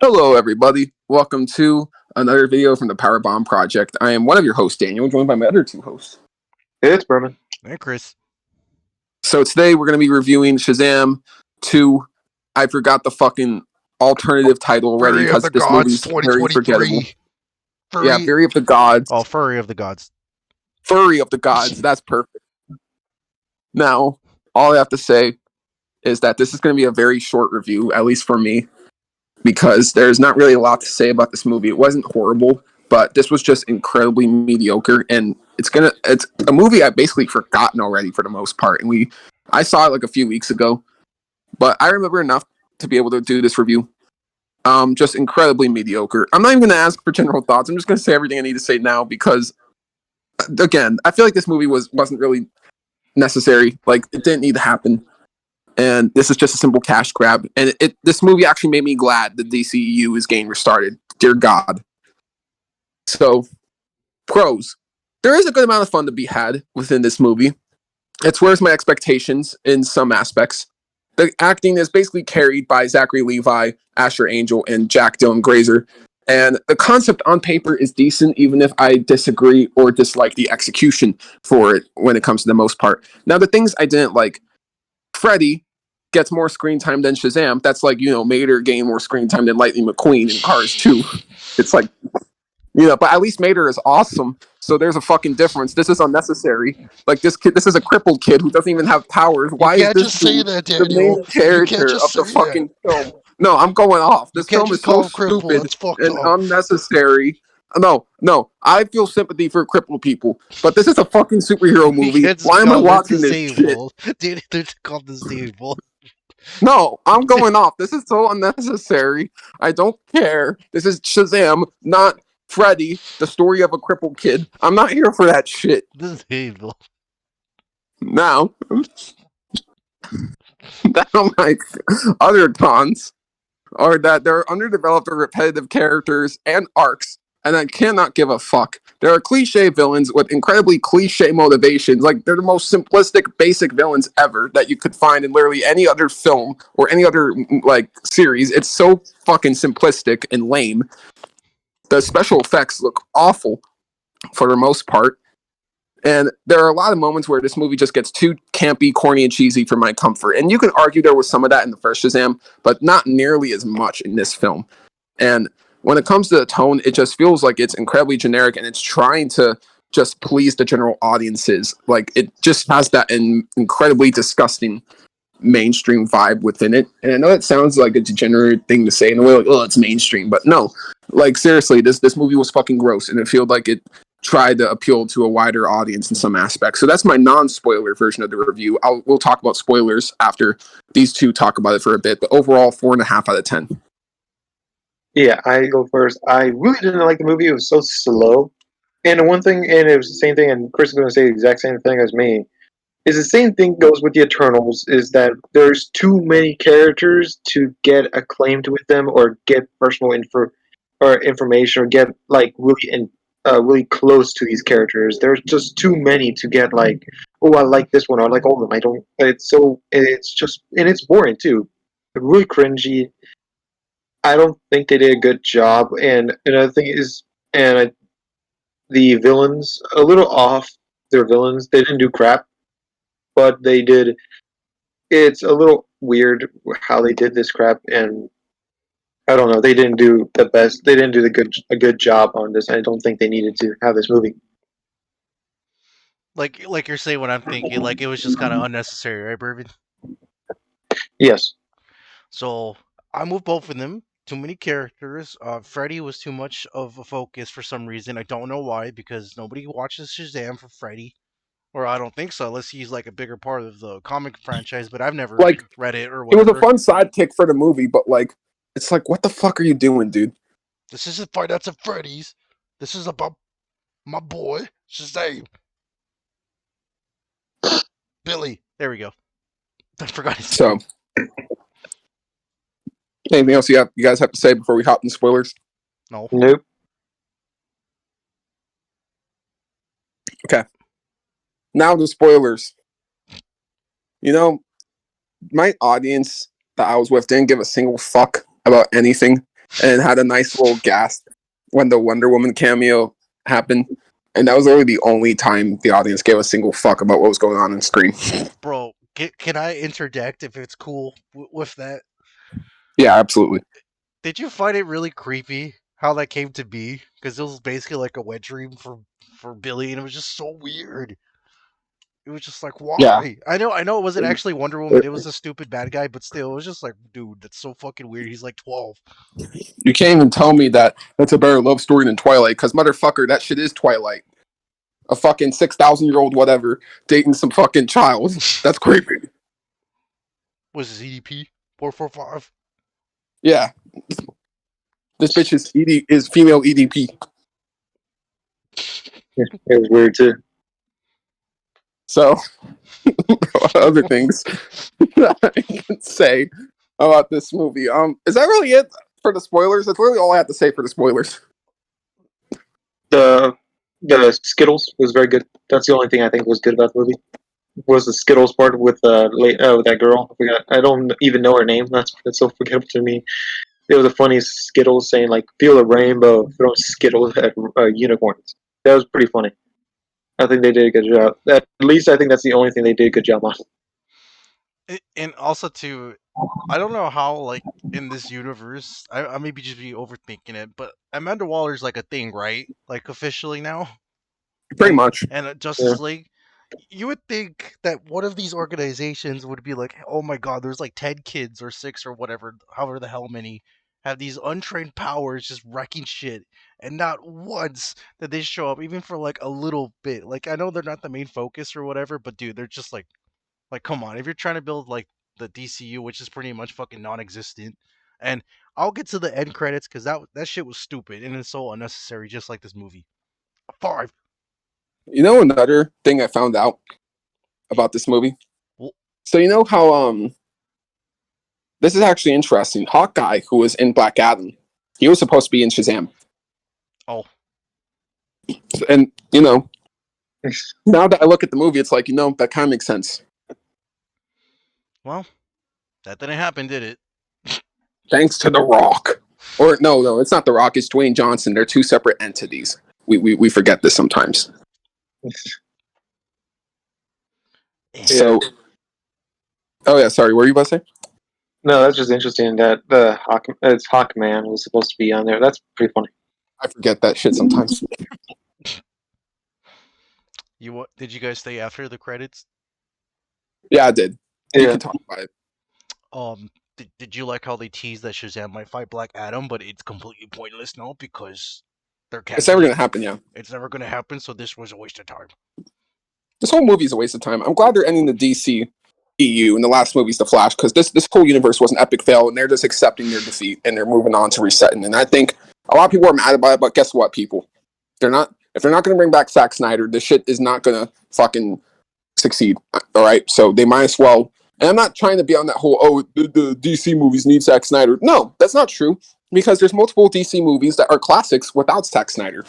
Hello, everybody. Welcome to another video from the Power Bomb Project. I am one of your hosts, Daniel, joined by my other two hosts. It's Berman. Hey, Chris. So today we're going to be reviewing Shazam 2. I forgot the fucking alternative title already Fury of because the this Gods movie's very forgettable. 2023. Yeah, Fury. Fury of the Gods. Oh, Furry of the Gods. Furry of the Gods. That's perfect. Now, all I have to say is that this is going to be a very short review, at least for me, because there's not really a lot to say about this movie. It wasn't horrible, but this was just incredibly mediocre, and it's a movie I've basically forgotten already for the most part. And I saw it like a few weeks ago, but I remember enough to be able to do this review. Just incredibly mediocre. I'm not even going to ask for general thoughts. I'm just going to say everything I need to say now because, again, I feel like this movie wasn't really necessary. Like it didn't need to happen. And this is just a simple cash grab. And this movie actually made me glad the DCEU is getting restarted. Dear God. So, pros. There is a good amount of fun to be had within this movie. It's where's my expectations in some aspects. The acting is basically carried by Zachary Levi, Asher Angel, and Jack Dylan Grazer. And the concept on paper is decent, even if I disagree or dislike the execution for it when it comes to the most part. Now, the things I didn't like, Freddy gets more screen time than Shazam. That's like, Mater getting more screen time than Lightning McQueen in Cars 2. It's like, but at least Mater is awesome. So there's a fucking difference. This is unnecessary. Like this is a crippled kid who doesn't even have powers. You Why is can't this just say dude that, the Daniel. main You can't character just of the say that. fucking film? No, I'm going off. You This can't film just is so call him cripple. stupid That's fucked and up. unnecessary. No, I feel sympathy for crippled people, but this is a fucking superhero You movie. can't just Why am I call it watching this shit? disabled. Daniel, they're just called disabled. No, I'm going off. This is so unnecessary. I don't care. This is Shazam, not Freddy, the story of a crippled kid. I'm not here for that shit. Disabled. Now, like other cons are that they're underdeveloped or repetitive characters and arcs, and I cannot give a fuck. There are cliche villains with incredibly cliche motivations. Like, they're the most simplistic, basic villains ever that you could find in literally any other film or any other, like, series. It's so fucking simplistic and lame. The special effects look awful for the most part. And there are a lot of moments where this movie just gets too campy, corny, and cheesy for my comfort. And you can argue there was some of that in the first Shazam, but not nearly as much in this film. And when it comes to the tone, it just feels like it's incredibly generic and it's trying to just please the general audiences. Like it just has that incredibly disgusting mainstream vibe within it. And I know it sounds like a degenerate thing to say in a way, like, oh, it's mainstream, but no. Like seriously, this movie was fucking gross, and it felt like it tried to appeal to a wider audience in some aspects. So that's my non-spoiler version of the review. We'll talk about spoilers after these two talk about it for a bit, but overall, 4.5 out of 10. Yeah, I go first. I really didn't like the movie. It was so slow. And the one thing, and it was the same thing, and Chris is going to say the exact same thing as me, is the same thing goes with the Eternals, is that there's too many characters to get acclaimed with them or get personal info or information or get like really close to these characters. There's just too many to get like, oh, I like this one, or I like all of them. I don't. It's just, and it's boring too. Really cringy. I don't think they did a good job. And another thing is, the villains a little off. Their villains, they didn't do crap, but they did. It's a little weird how they did this crap, and I don't know. They didn't do the best. They didn't do a good job on this. I don't think they needed to have this movie. Like you're saying what I'm thinking. Like it was just kind of unnecessary, right, Bourbon? Yes. So I moved both of them. Too many characters. Freddy was too much of a focus for some reason. I don't know why, because nobody watches Shazam for Freddy. Or I don't think so, unless he's like a bigger part of the comic franchise, but I've never Like, read it or it was a whatever. fun sidekick for the movie, but like, it's like, what the fuck are you doing, dude? This isn't Five Nights at Freddy's. This is about my boy, Shazam. Billy. There we go. I forgot his So, name. anything else you guys have to say before we hop in spoilers? No. Nope. Okay. Now the spoilers. You know, my audience that I was with didn't give a single fuck about anything. and had a nice little gasp when the Wonder Woman cameo happened. And that was literally the only time the audience gave a single fuck about what was going on screen. Bro, can I interject if it's cool with that? Yeah, absolutely. Did you find it really creepy how that came to be? Because it was basically like a wet dream for Billy, and it was just so weird. It was just like, Yeah. why? I know it wasn't actually Wonder Woman. It was a stupid bad guy, but still, it was just like, dude, that's so fucking weird. He's like 12. You can't even tell me that that's a better love story than Twilight, because motherfucker, that shit is Twilight. A fucking 6,000-year-old whatever dating some fucking child. That's creepy. Was his EDP 445? Yeah. This bitch is female EDP. It was weird too. So, other things I can say about this movie. Is that really it for the spoilers? That's really all I have to say for the spoilers. The Skittles was very good. That's the only thing I think was good about the movie. Was the Skittles part with that girl? I don't even know her name. That's so forgettable to me. It was a funny Skittles saying like "feel a rainbow," throwing Skittles at unicorns. That was pretty funny. I think they did a good job. At least I think that's the only thing they did a good job on. And also, too, I don't know how, like, in this universe, I maybe just be overthinking it, but Amanda Waller's like a thing, right? Like, officially now? Pretty And, much. and Yeah. Justice League? You would think that one of these organizations would be like, oh my god, there's like 10 kids or 6 or whatever, however the hell many, have these untrained powers just wrecking shit. And not once did they show up, even for like a little bit. Like, I know they're not the main focus or whatever, but dude, they're just like, come on, if you're trying to build like the DCU, which is pretty much fucking non-existent, and I'll get to the end credits because that shit was stupid and it's so unnecessary, just like this movie. 5. You know another thing I found out about this movie? Well, So you know how this is actually interesting. Hawkeye, who was in Black Adam, he was supposed to be in Shazam. oh, And you know, now that I look at the movie, it's like, that kind of makes sense. well, that didn't happen, did it? Thanks to The Rock. Or no, it's not The Rock. It's Dwayne Johnson. They're two separate entities. We forget this sometimes. So, oh yeah, sorry. What were you about to say? No, that's just interesting that Hawkman was supposed to be on there. That's pretty funny. I forget that shit sometimes. Did you guys stay after the credits? Yeah, I did. You Yeah. can talk about it. Did you like how they teased that Shazam might fight Black Adam, but it's completely pointless now because they're It's never canceling. gonna happen. Yeah, It's never gonna happen, so this was a waste of time. this whole movie is a waste of time. I'm glad they're ending the DC EU, and the last movie's The Flash, because this whole universe was an epic fail, and they're just accepting their defeat and they're moving on to resetting. And I think a lot of people are mad about it, but guess what, people? If they're not going to bring back Zack Snyder, this shit is not going to fucking succeed. All right, so they might as well. And I'm not trying to be on that whole the DC movies need Zack Snyder. No, that's not true, because there's multiple DC movies that are classics without Zack Snyder.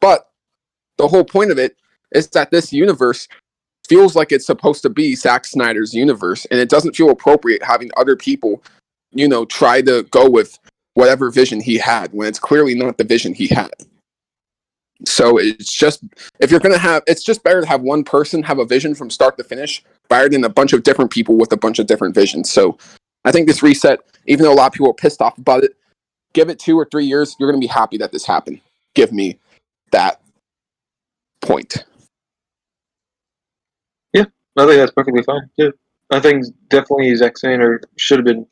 But the whole point of it is that this universe feels like it's supposed to be Zack Snyder's universe, and it doesn't feel appropriate having other people, try to go with whatever vision he had when it's clearly not the vision he had. So it's just, if you're gonna have, it's just better to have one person have a vision from start to finish, rather than a bunch of different people with a bunch of different visions. So I think this reset, even though a lot of people are pissed off about it, give it 2 or 3 years, you're gonna be happy that this happened. Give me that point. Yeah, I think that's perfectly fine. Yeah, I think definitely Zack Snyder should have been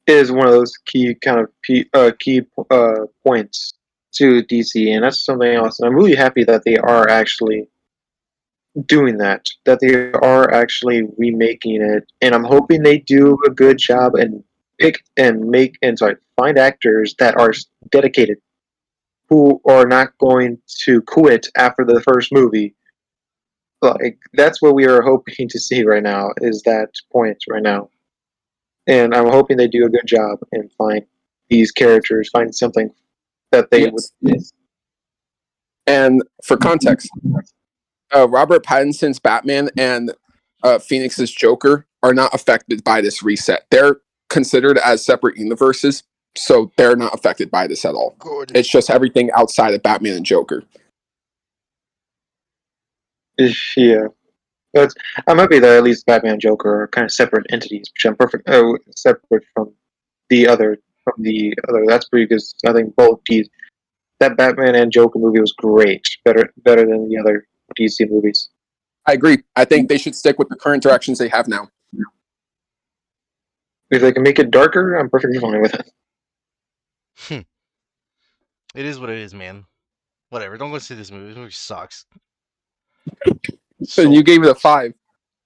is one of those key points to DC, and that's something else. And I'm really happy that they are actually doing that. That they are actually remaking it, and I'm hoping they do a good job and find actors that are dedicated, who are not going to quit after the first movie. Like, that's what we are hoping to see right now, is that point right now. And I'm hoping they do a good job and find these characters, find something that they would. And for context, Robert Pattinson's Batman and Phoenix's Joker are not affected by this reset. They're considered as separate universes, So they're not affected by this at all. Good. It's just everything outside of Batman and Joker. Yeah. But I'm happy that at least Batman and Joker are kind of separate entities, which I'm perfect separate from the other. That's pretty good. I think both these that Batman and Joker movie was great, better than the other DC movies. I agree. I think they should stick with the current directions they have now. If they can make it darker, I'm perfectly fine with it. It is what it is, man. Whatever. Don't go see this movie. This movie sucks. And you gave it a 5.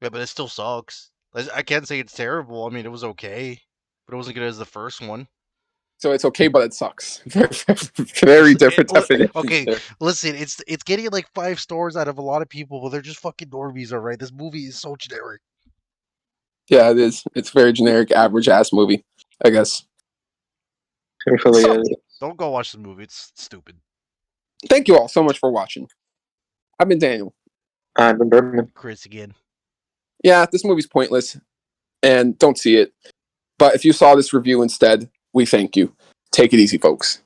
Yeah, but it still sucks. I can't say it's terrible. I mean, it was okay, but it wasn't good as the first one. So it's okay, but it sucks. Very different definitions Okay, there. listen, it's getting like 5 stars out of a lot of people, but they're just fucking normies, alright? This movie is so generic. Yeah, it is. It's a very generic, average ass movie, I guess. It really So- is. Don't go watch the movie. It's stupid. Thank you all so much for watching. I've been Daniel. I've been Bergman. Chris again. Yeah, this movie's pointless, and don't see it. But if you saw this review instead, we thank you. Take it easy, folks.